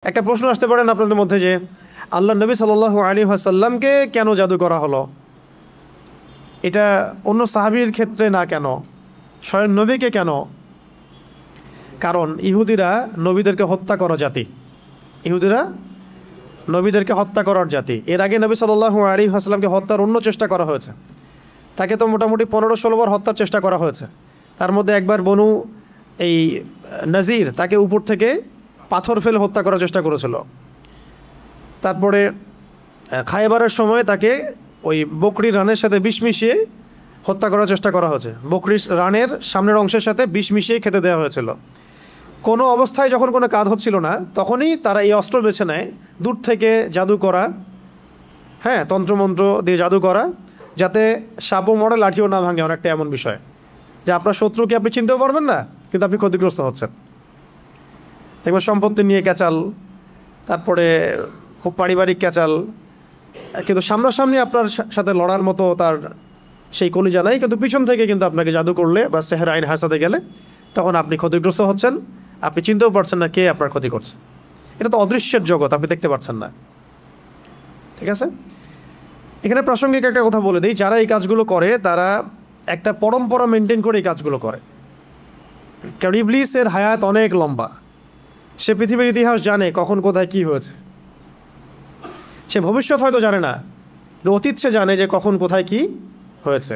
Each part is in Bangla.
একটা প্রশ্ন আসতে পারেন আপনাদের মধ্যে যে আল্লাহ নবী সাল্লাল্লাহু আলাইহি ওয়াসাল্লামকে কেন জাদু করা হলো, এটা অন্য সাহাবীর ক্ষেত্রে না কেন, স্বয়ং নবীকে কেন? কারণ ইহুদিরা নবীদেরকে হত্যা করা জাতি, ইহুদিরা নবীদেরকে হত্যা করার জাতি। এর আগে নবী সাল্লাল্লাহু আলাইহি ওয়াসাল্লামকে হত্যার অন্য চেষ্টা করা হয়েছে, তাকে তো মোটামুটি 15-16 বার হত্যার চেষ্টা করা হয়েছে। তার মধ্যে একবার বনু এই নাজির তাকে উপর থেকে পাথর ফেলে হত্যা করার চেষ্টা করেছিল। তারপরে খায়বারের সময় তাকে ওই বকরির রানের সাথে বিষ মিশিয়ে হত্যা করার চেষ্টা করা হয়েছে, বকরির রানের সামনের অংশের সাথে বিষ মিশিয়ে খেতে দেওয়া হয়েছিল। কোনো অবস্থায় যখন কোনো কাজ হচ্ছিল না তখনই তারা এই অস্ত্র বেছে নেয়, দূর থেকে জাদু করা, হ্যাঁ, তন্ত্রমন্ত্র দিয়ে জাদু করা, যাতে সাপও মরে লাঠিও না ভাঙে। অনেকটা এমন বিষয় যে আপনার শত্রুকে আপনি চিনতেও পারবেন না, কিন্তু আপনি ক্ষতিগ্রস্ত হচ্ছেন। দেখবেন সম্পত্তি নিয়ে ক্যাচাল, তারপরে খুব পারিবারিক ক্যাচাল, কিন্তু সামনাসামনি আপনার সাথে লড়ার মতো তার সেই কলিজা নাই, কিন্তু পিছন থেকে কিন্তু আপনাকে জাদু করলে বা সেহের আইন হাসাতে গেলে তখন আপনি ক্ষতিগ্রস্ত হচ্ছেন, আপনি চিনতেও পারছেন না কে আপনার ক্ষতি করছে। এটা তো অদৃশ্যের জগৎ, আপনি দেখতে পাচ্ছেন না। ঠিক আছে, এখানে প্রাসঙ্গিক একটা কথা বলে দিই, যারা এই কাজগুলো করে তারা একটা পরম্পরা মেনটেন করে এই কাজগুলো করে। কারণ ইবলিসের হায়াত অনেক লম্বা, সে পৃথিবীর ইতিহাস জানে কখন কোথায় কি হয়েছে। সে ভবিষ্যৎ হয়তো জানে না, অতীত সে জানে যে কখন কোথায় কি হয়েছে।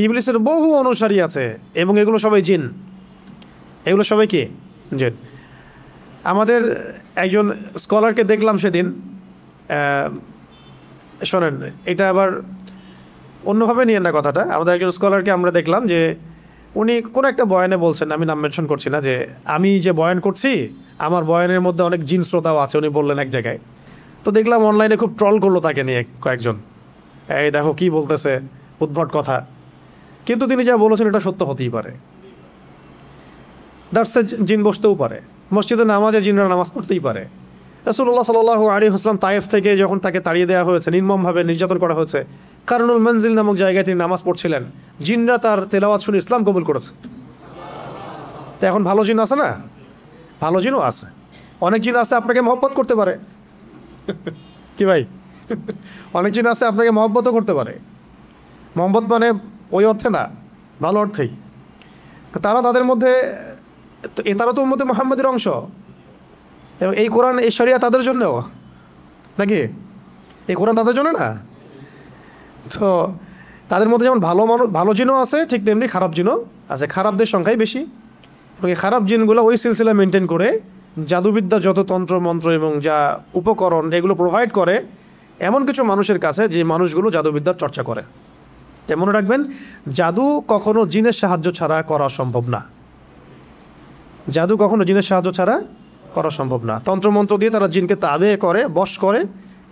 ইবলিসের বহু অনুসারী আছে এবং এগুলো সবাই জিন, এগুলো সবাই কি জিন। আমাদের একজন স্কলারকে দেখলাম সেদিন, শোনেন এটা আবার অন্যভাবে নিয়েন না কথাটা, আমাদের একজন স্কলারকে আমরা দেখলাম যে উনি কোনো একটা বয়ানে বলছেন, আমি নাম মেনশন করছি না, যে আমি যে বয়ান করছি আমার বয়ানের মধ্যে অনেক জিন শ্রোতাও আছে, উনি বললেন এক জায়গায়। তো দেখলাম অনলাইনে খুব ট্রল করলো তাকে নিয়ে কয়েকজন, এই দেখো কি বলতেছে, উদ্ভট কথা। কিন্তু তিনি যা বলেছেন এটা সত্য হতেই পারে, দার্সে জিন বসতেও পারে, মসজিদে নামাজে জিনরা নামাজ পড়তেই পারে। রাসূলুল্লাহ সাল্লাল্লাহু আলাইহি ওয়াসাল্লাম তায়েফ থেকে যখন তাকে তাড়িয়ে দেওয়া হয়েছে, নির্মমভাবে নির্যাতন করা হয়েছে, কারনুল মঞ্জিল নামক জায়গায় তিনি নামাজ পড়ছিলেন, জিনরা তার তেলাওয়াত শুনে ইসলাম কবুল করেছে। তো এখন ভালো জিন আছে না, ভালো জিনও আছে, অনেক জিন আছে আপনাকে মহব্বত করতে পারে কি ভাই অনেক জিন আছে আপনাকে মহব্বতও করতে পারে। মহব্বত মানে ওই অর্থে না, ভালো অর্থেই। তারা তাদের মধ্যে, তারা তো উম্মতে মুহাম্মাদের অংশ, এবং এই কোরআন এই শরিয়া তাদের জন্যও নাকি, এই কোরআন তাদের জন্য না। তো তাদের মধ্যে যেমন ভালো জিনও আছে, ঠিক তেমনি খারাপ জিনও আছে, খারাপদের সংখ্যাই বেশি। এবং এই খারাপ জিনগুলো ওই সিলসিলা মেনটেন করে জাদুবিদ্যা, যত তন্ত্র মন্ত্র এবং যা উপকরণ এগুলো প্রোভাইড করে এমন কিছু মানুষের কাছে, যে মানুষগুলো জাদুবিদ্যার চর্চা করে। মনে রাখবেন, জাদু কখনো জিনের সাহায্য ছাড়া করা সম্ভব না, জাদু কখনো জিনের সাহায্য ছাড়া করা সম্ভব না। তন্ত্রমন্ত্র দিয়ে তারা জিনকে তাবে করে, বশ করে,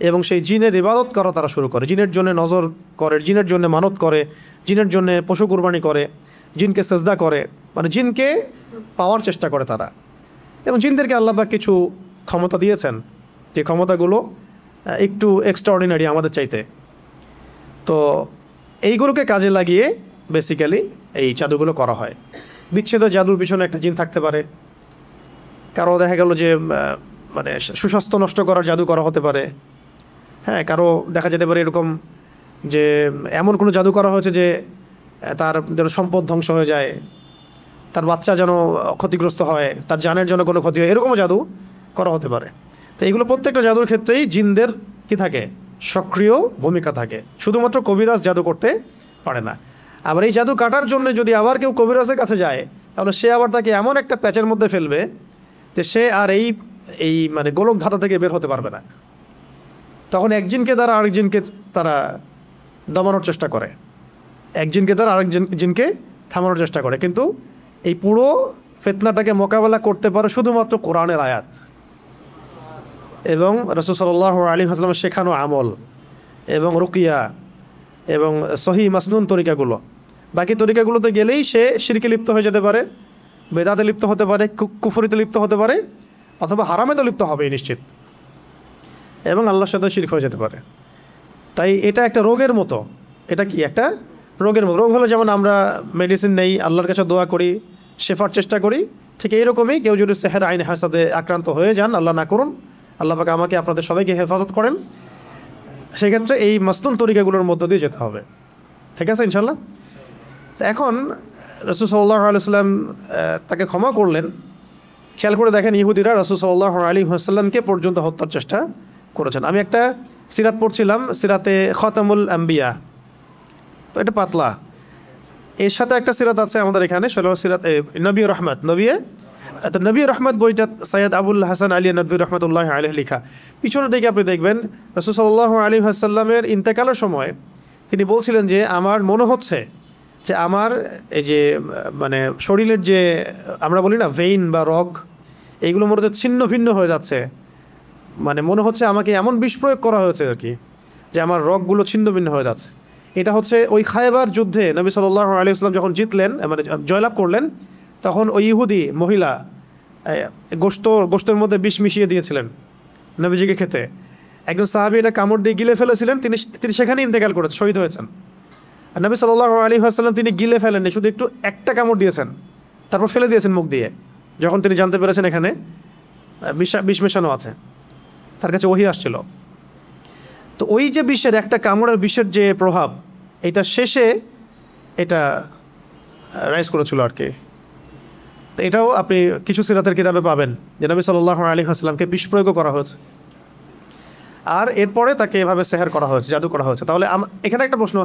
এবং সেই জিনের ইবাদত করা তারা শুরু করে, জিনের জন্য নজর করে, জিনের জন্য মানত করে, জিনের জন্য পশু কুরবানি করে, জিনকে সেজদা করে, মানে জিনকে পাওয়ার চেষ্টা করে তারা। এবং জিনদেরকে আল্লাহ পাক কিছু ক্ষমতা দিয়েছেন, যে ক্ষমতাগুলো একটু এক্সট্রাঅর্ডিনারি আমাদের চাইতে। তো এইগুলোকে কাজে লাগিয়ে বেসিক্যালি এই জাদুগুলো করা হয়। বিচ্ছেদ জাদুর পিছনে একটা জিন থাকতে পারে, কারো দেখা গেল যে মানে সুস্বাস্থ্য নষ্ট করার জাদু করা হতে পারে, হ্যাঁ, কারো দেখা যেতে পারে এরকম যে এমন কোনো জাদু করা হয়েছে যে তার যেন সম্পদ ধ্বংস হয়ে যায়, তার বাচ্চা যেন ক্ষতিগ্রস্ত হয়, তার জানের জন্য কোনো ক্ষতি হয়, এরকমও জাদু করা হতে পারে। তো এইগুলো প্রত্যেকটা জাদুর ক্ষেত্রেই জিনদের কি থাকে, সক্রিয় ভূমিকা থাকে। শুধুমাত্র কবিরাজ জাদু করতে পারে না। আবার এই জাদু কাটার জন্য যদি আবার কেউ কবিরাজের কাছে যায়, তাহলে সে আবার তাকে এমন একটা প্যাচের মধ্যে ফেলবে যে সে আর এই মানে গোলক ধাতা থেকে বের হতে পারবে না। তখন একজনকে দ্বারা আরেকজনকে তারা দমানোর চেষ্টা করে, একজনকে দ্বারা জিনকে থামানোর চেষ্টা করে। কিন্তু এই পুরো ফিতনাটাকে মোকাবেলা করতে পারে শুধুমাত্র কোরআনের আয়াত এবং রাসূল সাল্লাল্লাহু আলাইহি ওয়াসাল্লামের শেখানো আমল এবং রুকিয়া এবং সহিহ মাসনুন তরিকাগুলো। বাকি তরিকাগুলোতে গেলেই সে শিরকে লিপ্ত হয়ে যেতে পারে, বেদাতে লিপ্ত হতে পারে, কুফরিতে লিপ্ত হতে পারে, অথবা হারামে তো লিপ্ত হবেই নিশ্চিত, এবং আল্লাহর সাথে শিরক হয়ে যেতে পারে। তাই এটা একটা রোগের মতো, এটা কি একটা রোগের মতো। রোগ হলে যেমন আমরা মেডিসিন নেই, আল্লাহর কাছে দোয়া করি, শেফার চেষ্টা করি, ঠিক এইরকমই কেউ যদি সেহের আইন হাসাদে আক্রান্ত হয়ে যান, আল্লাহ না করুন, আল্লাহ পাক আমাকে আপনাদের সবাইকে হেফাজত করেন, সেক্ষেত্রে এই মাসনুন তরিকাগুলোর মধ্য দিয়ে যেতে হবে। ঠিক আছে ইনশাল্লাহ। তো এখন রাসূল সাল্লাল্লাহু আলাইহি ওয়াসাল্লাম তাকে ক্ষমা করলেন। খেয়াল করে দেখেন, ইহুদিরা রাসূল সাল্লাল্লাহু আলাইহি ওয়াসাল্লামকে পর্যন্ত হত্যার চেষ্টা করেছেন। আমি একটা সিরাত পড়ছিলাম, সিরাতে খতামুল আম্বিয়া, তো এটা পাতলা, এর সাথে একটা সিরাত আছে আমাদের এখানে, সেটা সিরাত নবী রহমত, নবী রহমত বইটা সৈয়দ আবুল হাসান আলী নদভী রহমতুল্লাহ আলাইহি লেখা। পিছনের দিকে আপনি দেখবেন রাসূল সাল্লাল্লাহু আলাইহি ওয়াসাল্লামের ইন্তেকালের সময় তিনি বলছিলেন যে আমার মনে হচ্ছে যে আমার এই যে মানে শরীরের যে আমরা বলি না ভেইন বা রগ, এইগুলো মনে হচ্ছে ছিন্ন ভিন্ন হয়ে যাচ্ছে, মানে মনে হচ্ছে আমাকে এমন বিষ প্রয়োগ করা হয়েছে আর কি, যে আমার রগগুলো ছিন্ন ভিন্ন হয়ে যাচ্ছে। এটা হচ্ছে ওই খায়বার যুদ্ধে নবী সাল্লাল্লাহু আলাইহি ওয়াসাল্লাম যখন জিতলেন, মানে জয়লাভ করলেন, তখন ওই ইহুদি মহিলা গোশতের মধ্যে বিষ মিশিয়ে দিয়েছিলেন নবীজিকে খেতে। একজন সাহাবী এটা কামড় দিয়ে গিলে ফেলেছিলেন, তিনি সেখানে ইন্তেকাল করেছেন, শহীদ হয়েছেন। আর নবী সাল্লাল্লাহু আলাইহি ওয়াসাল্লাম তিনি গিলে ফেলেননি, শুধু একটু একটা কামড় দিয়েছেন, তারপর ফেলে দিয়েছেন মুখ দিয়ে, যখন তিনি জানতে পেরেছেন এখানে বিষ মেশানো আছে। তার কাছে ওহী আসছিল। তো ওই যে বিষের একটা কামড়ের বিষের যে প্রভাব, এটা শেষে এটা রাইজ করেছিল আর কি। তো এটাও আপনি কিছু সিরাতের কিতাবে পাবেন যে নবী সাল্লাল্লাহু আলাইহি ওয়াসাল্লামকে বিষ প্রয়োগ করা হয়েছে, আর এরপরে তাকে এভাবে সেহের করা হয়েছে, জাদু করা হয়েছে। তাহলে এখানে একটা প্রশ্ন,